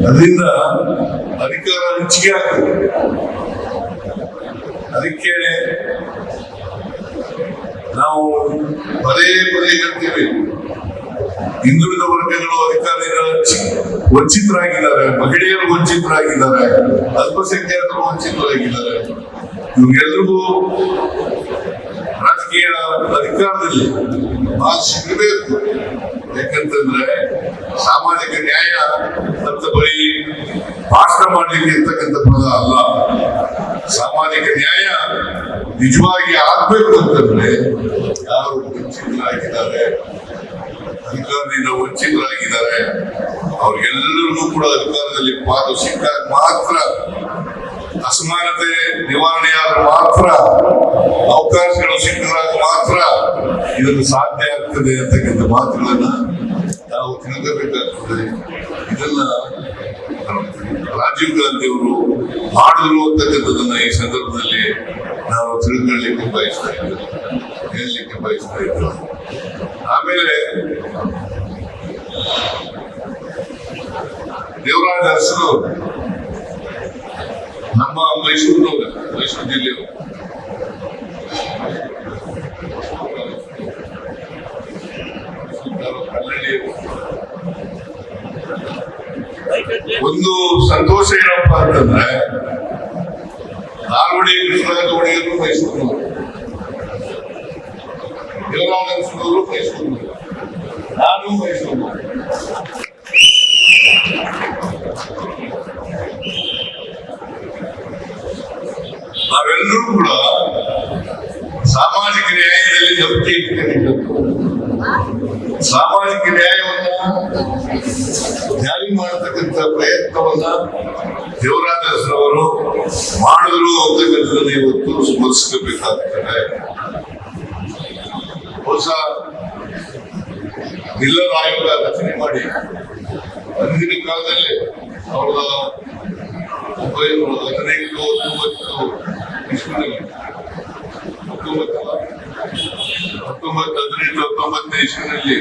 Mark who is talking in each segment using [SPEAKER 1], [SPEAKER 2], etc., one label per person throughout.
[SPEAKER 1] ಅದರಿಂದ ಅಧಿಕಾರ ಹಂಚಿಕೆ ಆಗ್ತದೆ. ಅದಕ್ಕೆ ನಾವು ಪದೇ ಪದೇ ಹೇಳ್ತೀವಿ, ಹಿಂದುಳಿದ ವರ್ಗಗಳು ಅಧಿಕಾರದಿಂದ ವಂಚಿತರಾಗಿದ್ದಾರೆ, ಮಹಿಳೆಯರು ವಂಚಿತರಾಗಿದ್ದಾರೆ, ಅಲ್ಪಸಂಖ್ಯಾತರು ವಂಚಿತರಾಗಿದ್ದಾರೆ. ಇವ್ರಿಗೆಲ್ರಿಗೂ ರಾಜಕೀಯ ಅಧಿಕಾರದಲ್ಲಿ ಭಾಗ ಸಿಗಬೇಕು. ಯಾಕಂತಂದ್ರೆ ಸಾಮಾಜಿಕ ನ್ಯಾಯ ಅಂತ ಬರೀ ಭಾಷಣ ಮಾಡ್ಲಿಕ್ಕೆ ಇರ್ತಕ್ಕಂಥ ಪದ ಅಲ್ಲ. ಸಾಮಾಜಿಕ ನ್ಯಾಯ ನಿಜವಾಗಿ ಆಗ್ಬೇಕು ಅಂತಂದ್ರೆ ಯಾರು ವಂಚಿತರಾಗಿದ್ದಾರೆ, ಅಧಿಕಾರದಿಂದ ವಂಚಿತರಾಗಿದ್ದಾರೆ, ಅವ್ರಿಗೆಲ್ಲರಿಗೂ ಕೂಡ ಅಧಿಕಾರದಲ್ಲಿ ಪಾಲು ಸಿಕ್ಕಾಗ ಮಾತ್ರ, ಅಸಮಾನತೆ ನಿವಾರಣೆ ಆದ್ರೆ ಮಾತ್ರ, ಅವಕಾಶಗಳು ಸಿಕ್ಕಿದಾಗ ಮಾತ್ರ ಇದನ್ನು ಸಾಧ್ಯ ಆಗ್ತದೆ ಅಂತಕ್ಕಂಥ ಮಾತುಗಳನ್ನ ನಾವು ತಿಳ್ಕೋಬೇಕಾಗ್ತದೆ. ಇದನ್ನ ರಾಜೀವ್ ಗಾಂಧಿ ಅವರು ಮಾಡಿದ್ರು ಅಂತಕ್ಕಂಥದನ್ನ ಈ ಸಂದರ್ಭದಲ್ಲಿ ನಾವು ತಿಳ್ಕೊಳ್ಳಿಕ್ಕೆ ಬಯಸ್ತಾ ಇದ್ದೇವೆ, ಹೇಳಲಿಕ್ಕೆ ಬಯಸ್ತಾ ಇದ್ದೇವೆ. ಆಮೇಲೆ ದೇವರಾಜ ಅರಸರು ನಮ್ಮ ಮೈಸೂರು ಜಿಲ್ಲೆಯವರು. ಒಂದು ಸಂತೋಷ ಏನಪ್ಪ ಅಂತಂದ್ರೆ ನಾಲ್ವಡಿ ಕೃಷ್ಣರಾಜ ಒಡೆಯರು ಮೈಸೂರಿನವರು, ದೇವರಾಜ ಅರಸನವರು ಮೈಸೂರಿನವರು, ನಾನು ಮೈಸೂರಿನವರು. ನಾವೆಲ್ಲರೂ ಕೂಡ ಸಾಮಾಜಿಕ ನ್ಯಾಯದಲ್ಲಿ ನಂಬಿಕೆ ಇಟ್ಕೊಂಡಿದ್ದು, ಸಾಮಾಜಿಕ ನ್ಯಾಯವನ್ನ ಜಾರಿ ಮಾಡತಕ್ಕಂಥ ಪ್ರಯತ್ನವನ್ನ ದೇವರಾಜ ಅರಸರವರು ಮಾಡಿದ್ರು ಅಂತಕ್ಕಂಥದ್ದನ್ನು ಇವತ್ತು ಸ್ಮರಿಸಬೇಕಾಗ್ತದೆ. ಹೊಸ ಮಿಲ್ಲರ್ ಆಯೋಗ ರಚನೆ ಮಾಡಿ ಅಂದಿನ ಕಾಲದಲ್ಲಿ 1918-19 ಇಸ್ವಿನಲ್ಲಿ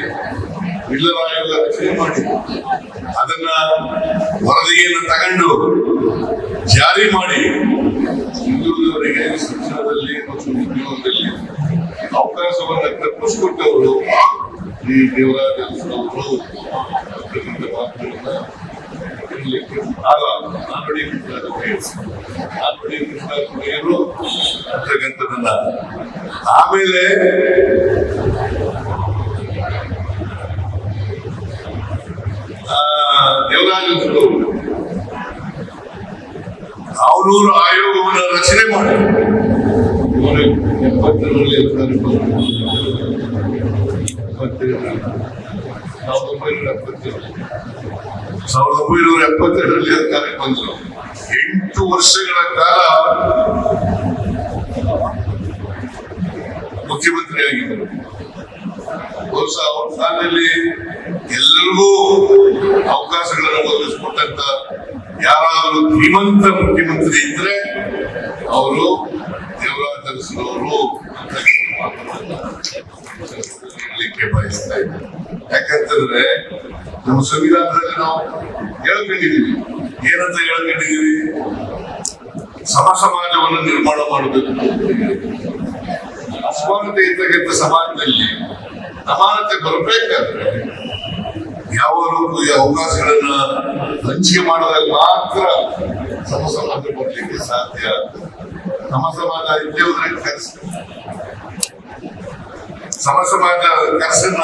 [SPEAKER 1] ಮಿಲ್ಲರ್ ಆಯೋಗ ರಚನೆ ಮಾಡಿ ಅದನ್ನ ವರದಿಯನ್ನು ತಗೊಂಡು ಜಾರಿ ಮಾಡಿ ಹಿಂದುಳಿದವರಿಗೆ ಶಿಕ್ಷಣದಲ್ಲಿ ಮತ್ತು ಉದ್ಯೋಗದಲ್ಲಿ ಅವಕಾಶವನ್ನ ಕಲ್ಪಿಸಿಕೊಟ್ಟವರು ಈ ದೇವರಾಜ ಅರಸರವರು ಮಾತುಗಳನ್ನ ನಾಲ್ವಡಿ ಕೃಷ್ಣರಾಜರು ಅಂತಕ್ಕಂಥದನ್ನ. ಆಮೇಲೆ ದೇವರಾಜ ಅರಸರು ಅವನೂರು ಆಯೋಗವನ್ನು ರಚನೆ ಮಾಡಿ 1972ರಲ್ಲಿ ಅಧಿಕಾರಕ್ಕೆ ಬಂದರು. 8 ವರ್ಷಗಳ ಕಾಲ ಮುಖ್ಯಮಂತ್ರಿ ಆಗಿದ್ದರು. ಬಹುಶಃ ಅವ್ರ ಕಾಲದಲ್ಲಿ ಎಲ್ಲರಿಗೂ ಅವಕಾಶಗಳನ್ನು ಒದಗಿಸಿಕೊಟ್ಟಂತ ಯಾರಾದರೂ ಧೀಮಂತ ಮುಖ್ಯಮಂತ್ರಿ ಇದ್ರೆ ಅವರು ದೇವರಾಜ ಅರಸರವರು ಹೇಳಲಿಕ್ಕೆ ಬಯಸ್ತಾ ಇದ್ದಾರೆ. ಯಾಕಂತಂದ್ರೆ ನಮ್ಮ ಸಂವಿಧಾನದಲ್ಲಿ ನಾವು ಹೇಳ್ಕೊಂಡಿದೀವಿ, ಏನಂತ ಹೇಳ್ಕೊಂಡಿದೀವಿ, ಸಮ ಸಮಾಜವನ್ನು ನಿರ್ಮಾಣ ಮಾಡಬೇಕು. ಅಸಮಾನತೆ ಇರ್ತಕ್ಕಂಥ ಸಮಾಜದಲ್ಲಿ ಸಮಾನತೆ ಬರಬೇಕಾದ್ರೆ ಯಾವಾಗಲೂ ಅವಕಾಶಗಳನ್ನ ಹಂಚಿಕೆ ಮಾಡಿದಾಗ ಮಾತ್ರ ಸಮ ಸಮಾಜ ಬರಲಿಕ್ಕೆ ಸಾಧ್ಯ. ಸಮ ಸಮಾಜ ಇದ್ದೇವ್ರೆ ಕನಸು, ಸಮ ಸಮಾಜ ಕನಸನ್ನ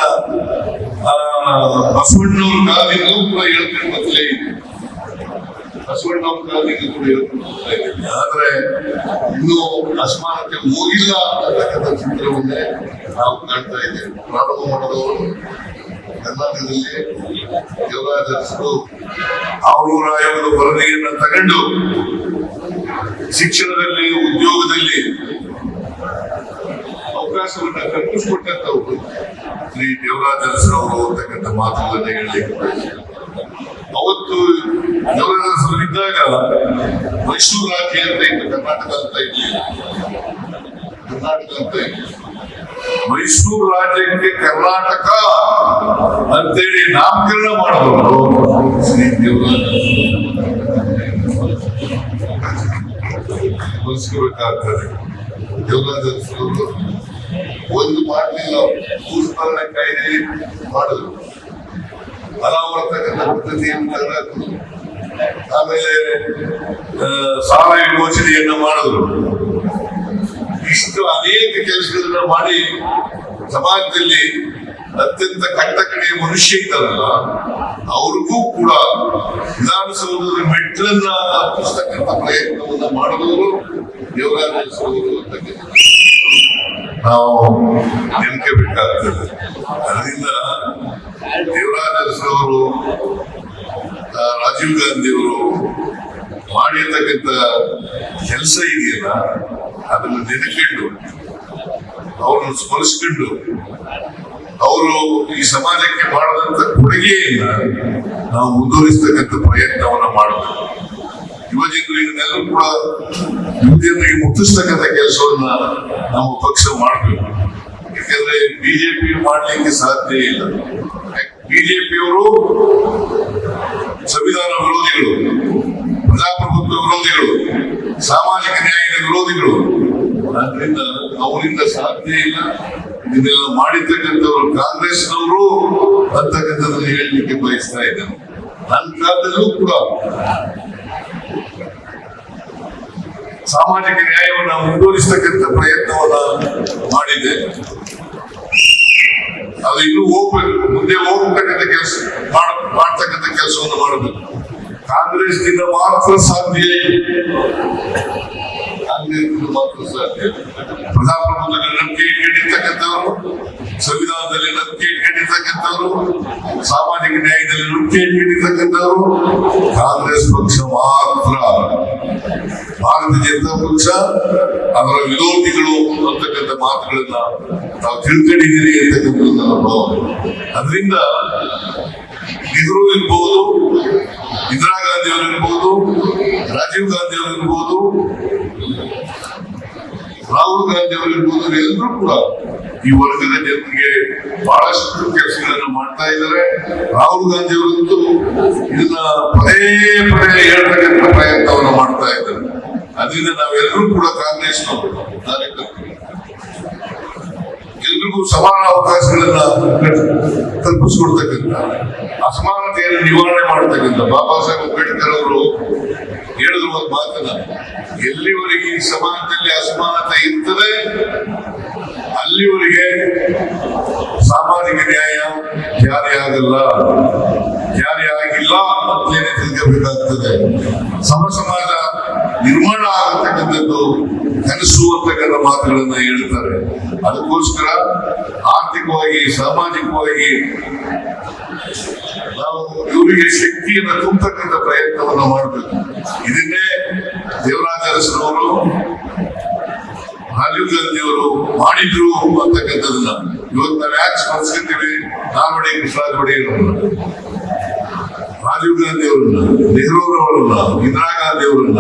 [SPEAKER 1] ಬಸವಣ್ಣವ್ರ ಕಾಲದಿಂದಲೂ ಕೂಡ ಹೇಳ್ಕೊಂಡು ಮೊದಲೇ ಇದೆ. ಬಸವಣ್ಣವ್ರ ಕಾಲದಿಂದ ಕೂಡ ಹೇಳ್ಕೊಂಡು ಬರ್ತಾ ಇದ್ದೀವಿ. ಆದ್ರೆ ಇನ್ನೂ ಅಸಮಾನತೆ ಹೋಗಿಲ್ಲ ಅಂತಕ್ಕಂಥ ಚಿತ್ರವನ್ನೇ ನಾವು ಕಾಣ್ತಾ ಇದ್ದೇವೆ. ಪ್ರಾರಂಭ ಮಾಡಿದವರು ಕರ್ನಾಟಕದಲ್ಲಿ ದೇವರಾಜ ಅರಸರು ಅವನೂರು ಆಯೋಗದ ವರದಿಯನ್ನು ತಗೊಂಡು ಶಿಕ್ಷಣದಲ್ಲಿ, ಉದ್ಯೋಗದಲ್ಲಿ ಅವಕಾಶವನ್ನ ಕಲ್ಪಿಸಿಕೊಟ್ಟಂತವ್ರು ಶ್ರೀ ದೇವರಾಜ ಅರಸರವರು ಅಂತಕ್ಕಂಥ ಮಾತುಗಳನ್ನ ಹೇಳಲಿಕ್ಕೆ ಬಯಸ್ತಾರೆ. ಅವತ್ತು ದೇವರಾಜ ಅರಸರು ಇದ್ದಾಗ ಮೈಸೂರು ರಾಜ್ಯ ಅಂತ ಇತ್ತು, ಕರ್ನಾಟಕ ಅಂತ ಇರಲಿಲ್ಲ. ಕರ್ನಾಟಕ ಅಂತ ಇತ್ತು. ಮೈಸೂರು ರಾಜ್ಯಕ್ಕೆ ಕರ್ನಾಟಕ ಅಂತೇಳಿ ನಾಮಕರಣ ಮಾಡಿದವರು ಶ್ರೀ ದೇವರಾಜ ಬಳಸ್ಕೋಬೇಕಾಗ್ತದೆ. ದೇವರಾಜ ಅರಸು ಒಂದು ಮಾಡಲಿಲ್ಲ, ಭೂಸ್ಖಲನ ಕಾಯ್ದೆ ಮಾಡಿದ್ರು, ಅನಾವರ್ತಕದ ಪದ್ಧತಿಯನ್ನು ತೆಗೆದುಹಾಕಿದ್ರು, ಆಮೇಲೆ ಸಾಲ ವಿಮೋಚನೆಯನ್ನು ಮಾಡಿದ್ರು. ಇಷ್ಟು ಅನೇಕ ಕೆಲಸಗಳನ್ನ ಮಾಡಿ ಸಮಾಜದಲ್ಲಿ ಅತ್ಯಂತ ಕಟ್ಟಕಡೆಯ ಮನುಷ್ಯ ಇದ್ದಾರಲ್ಲ ಅವ್ರಿಗೂ ಕೂಡ ವಿಧಾನಸೌಧದ ಮೆಟ್ಲನ್ನ ಹತ್ತಿಸ್ತಕ್ಕಂಥ ಪ್ರಯತ್ನವನ್ನ ಮಾಡಿದವರು ದೇವರಾಜ ಅರಸು ನಾವು ನೆನಕಬೇಕಾಗ್ತದೆ. ಅದರಿಂದ ದೇವರಾಜ ಅರಸು ರಾಜೀವ್ ಗಾಂಧಿ ಅವರು ಮಾಡಿರ್ತಕ್ಕಂಥ ಕೆಲಸ ಇದೆಯಲ್ಲ ಅದನ್ನು ನೆನಕೊಂಡು ಅವ್ರನ್ನು ಸ್ಮರಿಸ್ಕೊಂಡು ಅವರು ಈ ಸಮಾಜಕ್ಕೆ ಮಾಡಿದಂತ ಕೊಡುಗೆಯನ್ನ ನಾವು ಮುಂದುವರಿಸತಕ್ಕಂಥ ಪ್ರಯತ್ನವನ್ನ ಮಾಡಬೇಕು. ಯುವಜನರಿಗೆಲ್ಲರೂ ಕೂಡ ಯುವಜನರಿಗೆ ಮುಟ್ಟಿಸ್ತಕ್ಕಂಥ ಕೆಲಸವನ್ನ ನಮ್ಮ ಪಕ್ಷ ಮಾಡಬೇಕು. ಯಾಕಂದ್ರೆ ಬಿಜೆಪಿ ಮಾಡ್ಲಿಕ್ಕೆ ಸಾಧ್ಯ ಇಲ್ಲ. ಬಿಜೆಪಿಯವರು ಸಂವಿಧಾನ ವಿರೋಧಿಗಳು, ಪ್ರಜಾಪ್ರಭುತ್ವ ವಿರೋಧಿಗಳು, ಸಾಮಾಜಿಕ ನ್ಯಾಯದ ವಿರೋಧಿಗಳು. ಆದ್ರಿಂದ ಅವರಿಂದ ಸಾಧ್ಯ ಇಲ್ಲ. ಇದನ್ನೆಲ್ಲ ಮಾಡಿರ್ತಕ್ಕಂಥವ್ರು ಕಾಂಗ್ರೆಸ್ನವರು ಅಂತಕ್ಕಂಥದ್ದನ್ನು ಹೇಳಲಿಕ್ಕೆ ಬಯಸ್ತಾ ಇದ್ದೇನೆ. ನನ್ನ ಕಾಲದಲ್ಲೂ ಕೂಡ ಸಾಮಾಜಿಕ ನ್ಯಾಯವನ್ನ ಮುಂದುವರಿಸತಕ್ಕಂಥ ಪ್ರಯತ್ನವನ್ನ ಮಾಡಿದ್ದೆ. ಅದು ಇನ್ನೂ ಹೋಗ್ಬೇಕು, ಮುಂದೆ ಹೋಗ್ತಕ್ಕಂಥ ಕೆಲಸ ಮಾಡ್ತಕ್ಕಂಥ ಕೆಲಸವನ್ನು ಮಾಡಬೇಕು. ಕಾಂಗ್ರೆಸ್ನಿಂದ ಮಾತ್ರ ಸಾಧ್ಯ, ಕಾಂಗ್ರೆಸ್ನಿಂದ ಮಾತ್ರ ಸಾಧ್ಯ. ಪ್ರಜಾಪ್ರಭುತ್ವದಲ್ಲಿ ನಂಬಿಕೆ ಇಟ್ಕೊಂಡಿರ್ತಕ್ಕಂಥವ್ರು, ಸಂವಿಧಾನದಲ್ಲಿ ನಂಬಿಕೆ ಇಟ್ಕೊಂಡಿರ್ತಕ್ಕಂಥವ್ರು, ಸಾಮಾಜಿಕ ನ್ಯಾಯದಲ್ಲಿ ನಂಬಿಕೆ ಇಟ್ಕೊಂಡಿರ್ತಕ್ಕಂಥವ್ರು ಕಾಂಗ್ರೆಸ್ ಪಕ್ಷ ಮಾತ್ರ. ಭಾರತೀಯ ಜನತಾ ಪಕ್ಷ ಅದರ ವಿರೋಧಿಗಳು ಅಂತಕ್ಕಂಥ ಮಾತುಗಳನ್ನ ನಾವು ತಿಳ್ಕೊಂಡಿದ್ದೀರಿ ಅಂತಕ್ಕಂಥದ್ದನ್ನ ಭಾವನೆ. ಅದರಿಂದ ನೆಹರು ಇರ್ಬೋದು, ಇಂದಿರಾ ಗಾಂಧಿ ಅವರು ಇರ್ಬೋದು, ರಾಜೀವ್ ಗಾಂಧಿ ಅವರು ಇರ್ಬೋದು, ರಾಹುಲ್ ಗಾಂಧಿ ಅವರು ಇರ್ಬೋದು, ಎಲ್ಲರೂ ಕೂಡ ಈ ವರ್ಗದ ಜನರಿಗೆ ಬಹಳಷ್ಟು ಕೆಲಸಗಳನ್ನ ಮಾಡ್ತಾ ಇದ್ದಾರೆ. ರಾಹುಲ್ ಗಾಂಧಿ ಅವರಂತೂ ಇದನ್ನ ಪದೇ ಪದೇ ಹೇಳ್ತಕ್ಕಂಥ ಪ್ರಯತ್ನವನ್ನ ಮಾಡ್ತಾ ಇದ್ದಾರೆ. ಅದರಿಂದ ನಾವೆಲ್ಲರೂ ಕೂಡ ಕಾಂಗ್ರೆಸ್ನವರು ಕಾರ್ಯಕರ್ತರು ಎಲ್ರಿಗೂ ಸಮಾನ ಅವಕಾಶಗಳನ್ನ ಕಲ್ಪಿಸಿಕೊಡ್ತಕ್ಕಂಥ, ಅಸಮಾನತೆಯನ್ನು ನಿವಾರಣೆ ಮಾಡತಕ್ಕಂಥ ಬಾಬಾ ಸಾಹೇಬ್ ಅಂಬೇಡ್ಕರ್ ಅವರು ಹೇಳಿದ್ರು ಒಂದು ಮಾತನ್ನ, ಎಲ್ಲಿವರೆಗೆ ಈ ಸಮಾಜದಲ್ಲಿ ಅಸಮಾನತೆ ಇರ್ತದೆ ಅಲ್ಲಿವರೆಗೆ ಸಾಮಾಜಿಕ ನ್ಯಾಯ ಜಾರಿಯಾಗಲ್ಲ, ಜಾರಿಯಾಗಿಲ್ಲ ಅಂತೇನೆ ತಿಳ್ಕಬೇಕಾಗ್ತದೆ. ಸಮ ಸಮಾಜ ನಿರ್ಮಾಣ ಆಗತಕ್ಕಂಥದ್ದು ಕನಸು ಅಂತಕ್ಕಂಥ ಮಾತುಗಳನ್ನ ಹೇಳ್ತಾರೆ. ಅದಕ್ಕೋಸ್ಕರ ಆರ್ಥಿಕವಾಗಿ, ಸಾಮಾಜಿಕವಾಗಿ ನಾವು ಇವರಿಗೆ ಶಕ್ತಿಯನ್ನು ತುಂಬತಕ್ಕಂಥ ಪ್ರಯತ್ನವನ್ನು ಮಾಡಬೇಕು. ಇದನ್ನೇ ದೇವರಾಜ ಅರಸನವರು, ರಾಜೀವ್ ಗಾಂಧಿ ಅವರು ಮಾಡಿದ್ರು ಅಂತಕ್ಕಂಥದ್ದನ್ನ ಇವತ್ತು ನಾವು ಯಾಕೆ ಸ್ಮರಿಸ್ಕೊತೀವಿ? ನಾಲ್ವಡಿ ಕೃಷ್ಣರಾಜ ಒಡೆಯರವರನ್ನ, ರಾಜೀವ್ ಗಾಂಧಿ ಅವರನ್ನ, ನೆಹರೂರವರನ್ನ, ಇಂದಿರಾ ಗಾಂಧಿ ಅವರನ್ನ,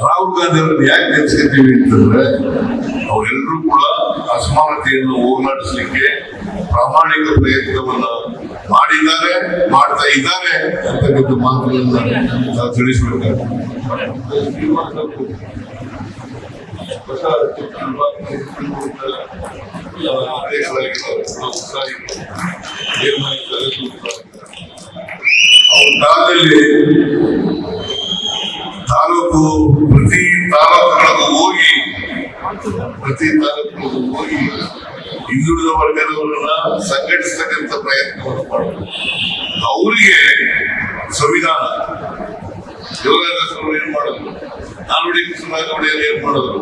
[SPEAKER 1] ರಾಹುಲ್ ಗಾಂಧಿ ಅವರನ್ನ ಯಾಕೆ ನೆನೆಸ್ಕೊತೀವಿ ಅಂತಂದ್ರೆ ಅವರೆಲ್ಲರೂ ಕೂಡ ಅಸಮಾನತೆಯನ್ನು ಹೋಗಲಾಡಿಸಲಿಕ್ಕೆ ಪ್ರಾಮಾಣಿಕ ಪ್ರಯತ್ನವನ್ನ ಮಾಡಿದ್ದಾರೆ, ಮಾಡ್ತಾ ಇದ್ದಾರೆ ಅಂತಕ್ಕಂಥ ಮಾತುಗಳನ್ನ ನಾವು ತಿಳಿಸಬೇಕಾಗ್ತದೆ. ಅವ್ರ ಕಾಲದಲ್ಲಿ ತಾಲೂಕು ಪ್ರತಿ ತಾಲೂಕುಗಳಿಗೂ ಹೋಗಿ ಹಿಂದುಳಿದ ವರ್ಗದವರನ್ನ ಸಂಘಟಿಸತಕ್ಕಂಥ ಪ್ರಯತ್ನವನ್ನು ಮಾಡಬೇಕು. ಅವರಿಗೆ ಸಂವಿಧಾನ ದೇವರಾಜ ಅರಸು ಏನ್ ಮಾಡಿದ್ರು, ನಾಲ್ವಡಿ ಕೃಷ್ಣರಾಜ ಒಡೆಯರ್ ಏನ್ ಮಾಡಿದ್ರು,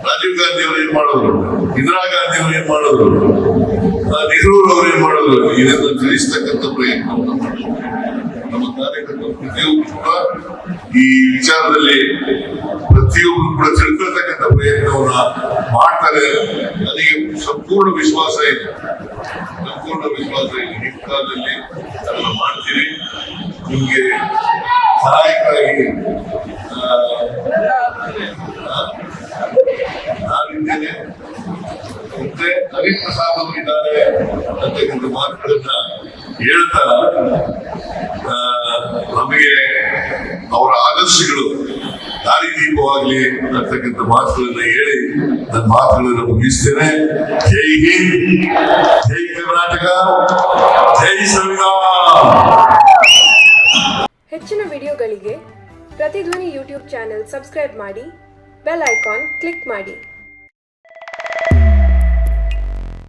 [SPEAKER 1] ರಾಜೀವ್ ಗಾಂಧಿ ಅವರು ಏನ್ ಮಾಡಿದ್ರು, ಇಂದಿರಾ ಗಾಂಧಿ ಅವರು ಏನ್ ಮಾಡಿದ್ರು, ನೆಹರೂರವರು ಏನ್ ಮಾಡಿದ್ರು, ಇದನ್ನು ತಿಳಿಸ್ತಕ್ಕಂಥ ಪ್ರಯತ್ನವನ್ನು ಮಾಡಿದ್ರು. ನಮ್ಮ ಕಾರ್ಯಕರ್ತರು ಪ್ರತಿಯೊಬ್ಬರು ಕೂಡ ಈ ವಿಚಾರದಲ್ಲಿ ಪ್ರತಿಯೊಬ್ಬರು ಕೂಡ ತಿಳ್ಕೊಳ್ತಕ್ಕಂಥ ಪ್ರಯತ್ನವನ್ನ ಮಾಡ್ತಾರೆ. ನನಗೆ ಸಂಪೂರ್ಣ ವಿಶ್ವಾಸ ಇದೆ. ಈ ಕಾಲದಲ್ಲಿ ಅದನ್ನು ಮಾಡ್ತೀವಿ. ನಿಮ್ಗೆ ಸಹಾಯಕರಾಗಿ ನಾನಿದ್ದೇನೆ. ಮತ್ತೆ ಹರಿಪ್ರಸಾದ್ ಅವರು ಇದ್ದಾರೆ ಅಂತಕ್ಕಂಥ ಮಾತುಗಳನ್ನ ಹೇಳ್ತಾ ನಮಗೆ ಅವರ ಆದರ್ಶಗಳು ದಾರಿದೀಪವಾಗಲಿ ಅಂತಕ್ಕಂಥ ಮಾತುಗಳನ್ನ ಹೇಳಿ ನನ್ನ ಮಾತುಗಳನ್ನು ಮುಗಿಸ್ತೇನೆ. ಜೈ ಹಿಂದ್, ಜೈ ಕರ್ನಾಟಕ, ಜೈ ಸಂವಿಧಾನ.
[SPEAKER 2] ಹೆಚ್ಚಿನ ವಿಡಿಯೋಗಳಿಗೆ ಪ್ರತಿಧ್ವನಿ ಯೂಟ್ಯೂಬ್ ಚಾನೆಲ್ ಸಬ್ಸ್ಕ್ರೈಬ್ ಮಾಡಿ, ಬೆಲ್ ಐಕಾನ್ ಕ್ಲಿಕ್ ಮಾಡಿ.